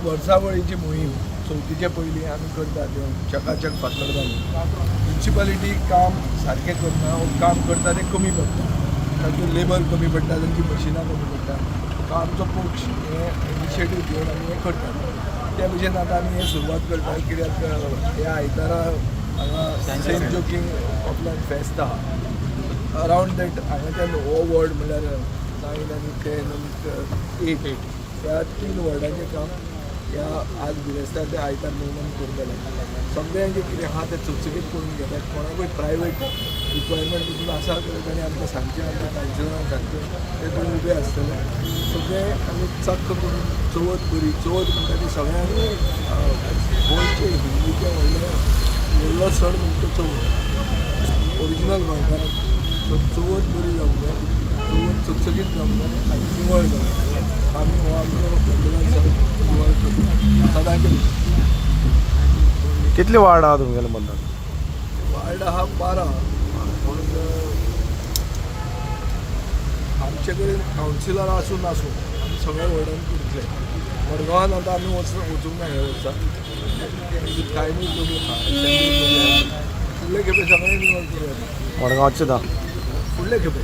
वर्सावळीची मोहीम चवथीचे पयलीं आमी करता चकाचक फातर्डा म्युन्सिपालिटी काम सारकें करना काम करता तें कमी पडटा तातूंत लेबर कमी पडटा तांची मशिनां कमी पडटा तो आमचो पक्ष हे इनिशिएटीव घेवन आमी हें करतात त्या भशेन आतां आमी हें सुरवात करतात कित्याक ह्या आयतारा हांगा सेंट जोकींग ऑफलायन फेस्त आहा अरावंड दॅट हांगाच्यान हो वॉर्ड म्हणल्यार 9 आनी 10 आनी 8 ह्या 3 वॉर्डाचें काम ह्या आज बिरेस्तार ते आयतार निर्माण करतले सगळ्यांचें कितें आहा तें चुचकीत करून घेतात कोणाकूय प्रायवेट रिक्वायरमेंट तितून आसा जाल्यार ताणें आमकां सांगचें आमच्या कावन्सिलरांक सांगचें ते थंय उबे आसतले सगळें आमी चक्क करून चवथ बरी चवथ म्हणटा ती सगळ्यांनी गोंयचे हिंदूचे व्हडलो सण म्हणटा चवथ ओरिजिनल गोंयकारांक सो चवथ बरी जावंक जाय चवथ चकचकीत जावंक जाय आनी निवळ जावंक जाय आमी हो आमचो व्हडलो सण निवळ करता सदांचे कितले वार्ड आहा तुमगेले मतदान वार्ड आहा 12 पूण आमचे कडेन कावन्सिलर आसूं नासूं आमी सगळे वॉर्डान करतले मडगांवान आतां आमी वचूंक ना हे वर्सा कांय लोक फुडले खेपे सगळे निवड करूया मडगांवचे दा फुडले खेपे